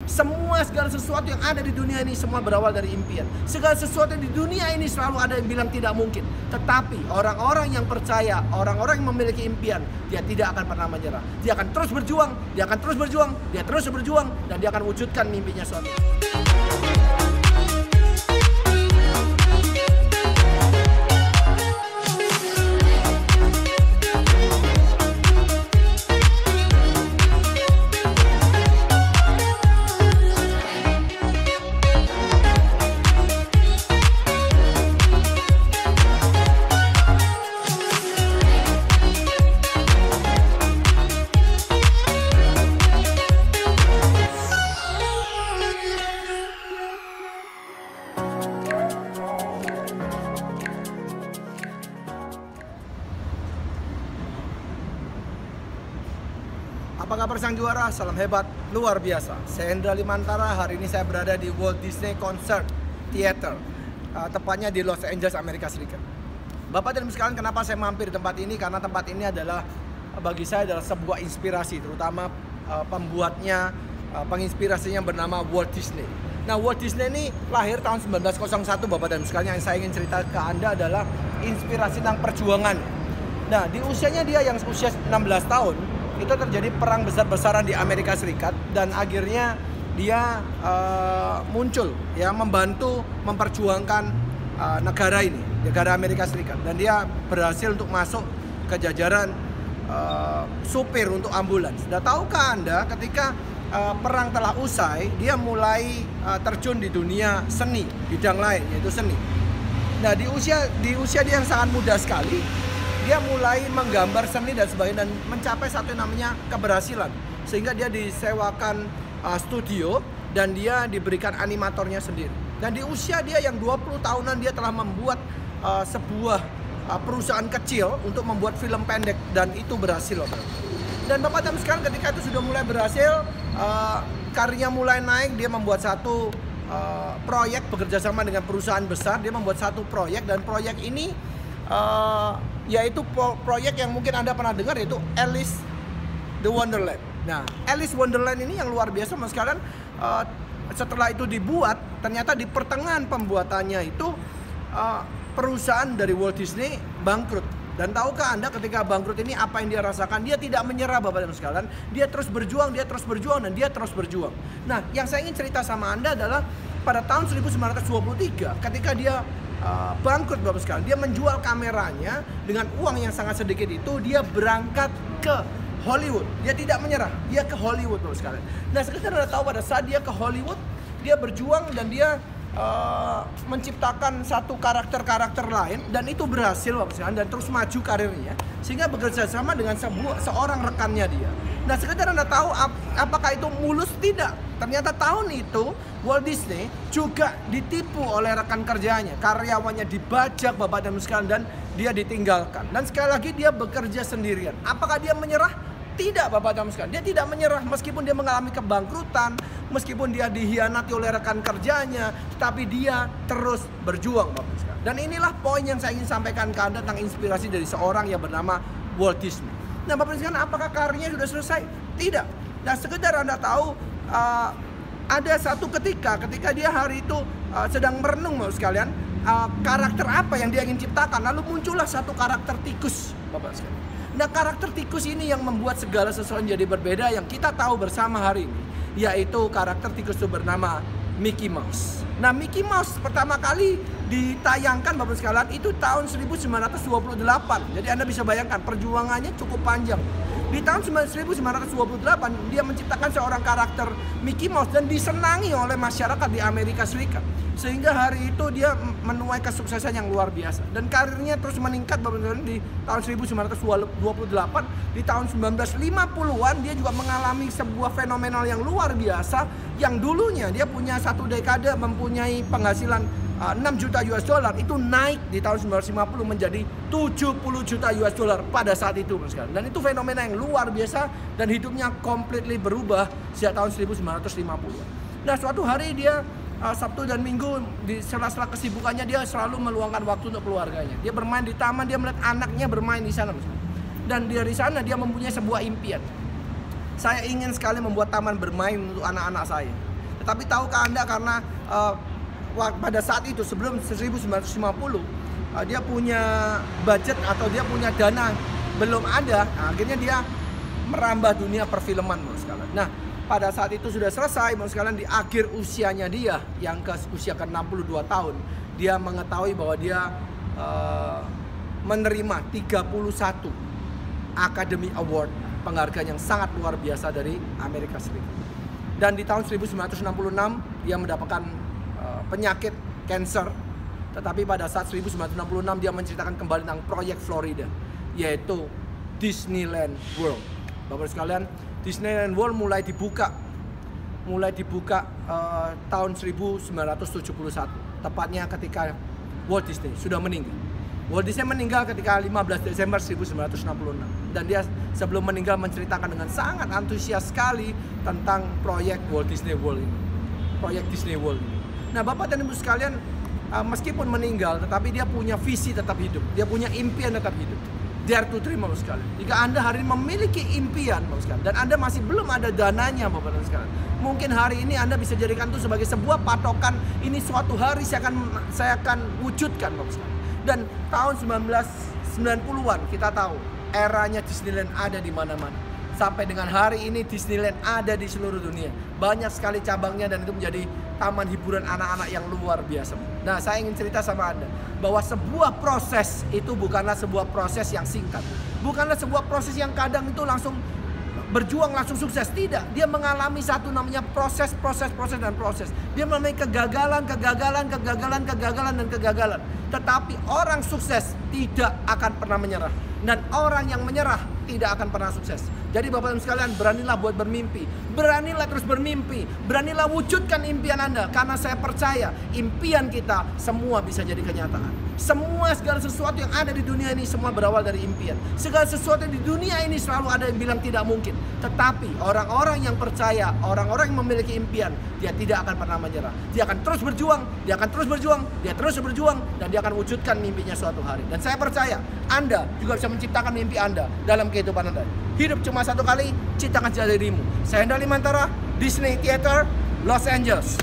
Segala sesuatu yang ada di dunia ini semua berawal dari impian. Segala sesuatu di dunia ini selalu ada yang bilang tidak mungkin. Tetapi orang-orang yang percaya, orang-orang yang memiliki impian, dia tidak akan pernah menyerah. Dia akan terus berjuang, dia akan terus berjuang, dia terus berjuang, dan dia akan wujudkan mimpinya suatu. Apa kabar sang juara? Salam hebat, luar biasa. Saya Hendra Limantara, hari ini saya berada di Walt Disney Concert Theater, tepatnya di Los Angeles, Amerika Serikat. Bapak dan Ibu sekalian, kenapa saya mampir di tempat ini? Karena tempat ini adalah, bagi saya adalah sebuah inspirasi, terutama pembuatnya, penginspirasinya bernama Walt Disney. Nah, Walt Disney ini lahir tahun 1901, Bapak dan Ibu sekalian. Yang saya ingin cerita ke Anda adalah inspirasi tentang perjuangan. Nah, di usianya dia yang usia 16 tahun, itu terjadi perang besar-besaran di Amerika Serikat, dan akhirnya dia muncul ya, membantu memperjuangkan negara ini, negara Amerika Serikat, dan dia berhasil untuk masuk ke jajaran supir untuk ambulans. Dan tahukah Anda, ketika perang telah usai, dia mulai terjun di dunia seni, bidang lain yaitu seni. Nah, di usia dia yang sangat muda sekali, dia mulai menggambar seni dan sebagainya, dan mencapai satu yang namanya keberhasilan, sehingga dia disewakan studio dan dia diberikan animatornya sendiri. Dan di usia dia yang 20 tahunan, dia telah membuat sebuah perusahaan kecil untuk membuat film pendek, dan itu berhasil. Dan Bapak dan sekarang ketika itu sudah mulai berhasil, karirnya mulai naik. Dia membuat satu proyek bekerja sama dengan perusahaan besar. Dia membuat satu proyek, dan proyek ini yaitu proyek yang mungkin Anda pernah dengar, yaitu Alice the Wonderland. Nah, Alice Wonderland ini yang luar biasa, Mas sekalian. Setelah itu dibuat, ternyata di pertengahan pembuatannya itu perusahaan dari Walt Disney bangkrut. Dan tahukah Anda, ketika bangkrut ini apa yang dia rasakan? Dia tidak menyerah, Bapak dan sekalian. Dia terus berjuang, dan dia terus berjuang. Nah, yang saya ingin cerita sama Anda adalah pada tahun 1923, ketika dia bangkrut, Bapak sekalian, dia menjual kameranya dengan uang yang sangat sedikit itu. Dia berangkat ke Hollywood. Dia tidak menyerah, dia ke Hollywood, Bapak sekalian. Nah, sekarang Anda tahu, pada saat dia ke Hollywood, dia berjuang dan dia menciptakan satu karakter lain, dan itu berhasil, Bapak sekalian, dan terus maju karirnya, sehingga bekerja sama dengan seorang rekannya dia. Nah, sekedar Anda tahu apakah itu mulus? Tidak. Ternyata tahun itu Walt Disney juga ditipu oleh rekan kerjanya. Karyawannya dibajak, Bapak dan Ibu sekalian, dan dia ditinggalkan. Dan sekali lagi dia bekerja sendirian. Apakah dia menyerah? Tidak, Bapak dan Ibu sekalian. Dia tidak menyerah meskipun dia mengalami kebangkrutan, meskipun dia dihianati oleh rekan kerjanya, tapi dia terus berjuang, Bapak dan sekalian. Dan inilah poin yang saya ingin sampaikan ke Anda tentang inspirasi dari seorang yang bernama Walt Disney. Nah, Bapak dan sekalian, apakah karirnya sudah selesai? Tidak. Nah, sekedar Anda tahu, ada satu ketika dia hari itu sedang merenung, Bapak sekalian, karakter apa yang dia ingin ciptakan. Lalu muncullah satu karakter tikus, Bapak sekalian. Nah, karakter tikus ini yang membuat segala sesuatu menjadi berbeda, yang kita tahu bersama hari ini, yaitu karakter tikus itu bernama Mickey Mouse. Nah, Mickey Mouse pertama kali ditayangkan, Bapak sekalian, itu tahun 1928. Jadi Anda bisa bayangkan perjuangannya cukup panjang. Di tahun 1928 dia menciptakan seorang karakter Mickey Mouse, dan disenangi oleh masyarakat di Amerika Serikat. Sehingga hari itu dia menuai kesuksesan yang luar biasa. Dan karirnya terus meningkat, Bapak, di tahun 1928. Di tahun 1950-an dia juga mengalami sebuah fenomenal yang luar biasa, yang dulunya dia punya satu dekade mempunyai penghasilan 6 juta US dollar, itu naik di tahun 1950 menjadi 70 juta US dollar pada saat itu, Mas. Dan itu fenomena yang luar biasa, dan hidupnya completely berubah sejak tahun 1950. Nah, suatu hari dia Sabtu dan Minggu, di sela-sela kesibukannya, dia selalu meluangkan waktu untuk keluarganya. Dia bermain di taman, dia melihat anaknya bermain di sana, Mas. Dan dari sana dia mempunyai sebuah impian. Saya ingin sekali membuat taman bermain untuk anak-anak saya. Tetapi tahukah Anda karena pada saat itu sebelum 1950 dia punya budget atau dia punya dana belum ada, nah, akhirnya dia merambah dunia perfilman, Bapak sekalian. Nah, pada saat itu sudah selesai, Bapak sekalian, di akhir usianya dia yang ke usia ke-62 tahun, dia mengetahui bahwa dia menerima 31 Academy Award, penghargaan yang sangat luar biasa dari Amerika Serikat. Dan di tahun 1966 dia mendapatkan penyakit cancer. Tetapi pada saat 1966 dia menceritakan kembali tentang proyek Florida, yaitu Disneyland World. Bapak sekalian, Disneyland World mulai dibuka tahun 1971, tepatnya ketika Walt Disney sudah meninggal. Walt Disney meninggal ketika 15 Desember 1966, dan dia sebelum meninggal menceritakan dengan sangat antusias sekali tentang proyek Walt Disney World ini, proyek Disney World ini. Nah, Bapak dan Ibu sekalian, meskipun meninggal, tetapi dia punya visi tetap hidup, dia punya impian tetap hidup. Dare to dream, Bapak sekalian. Jika Anda hari ini memiliki impian, Bapak sekalian, dan Anda masih belum ada dananya, Bapak dan sekalian, mungkin hari ini Anda bisa jadikan itu sebagai sebuah patokan. Ini suatu hari saya akan wujudkan, Bapak sekalian. Dan tahun 1990-an kita tahu eranya Disneyland ada di mana-mana. Sampai dengan hari ini Disneyland ada di seluruh dunia. Banyak sekali cabangnya dan itu menjadi taman hiburan anak-anak yang luar biasa. Nah, saya ingin cerita sama Anda bahwa sebuah proses itu bukanlah sebuah proses yang singkat. Bukanlah sebuah proses yang kadang itu langsung berjuang langsung sukses. Tidak, dia mengalami satu namanya proses. Dia mengalami kegagalan. Tetapi orang sukses tidak akan pernah menyerah, dan orang yang menyerah tidak akan pernah sukses. Jadi Bapak Ibu sekalian, beranilah buat bermimpi, beranilah terus bermimpi, beranilah wujudkan impian Anda, karena saya percaya impian kita semua bisa jadi kenyataan. Segala sesuatu yang ada di dunia ini semua berawal dari impian. Segala sesuatu di dunia ini selalu ada yang bilang tidak mungkin. Tetapi orang-orang yang percaya, orang-orang yang memiliki impian, dia tidak akan pernah menyerah. Dia akan terus berjuang, dia terus berjuang, dan dia akan wujudkan mimpinya suatu hari. Dan saya percaya Anda juga bisa menciptakan mimpi Anda dalam kehidupan Anda. Hidup cuma satu kali, ciptakan dirimu. Saya Hendra Limantara, Disney Theater, Los Angeles.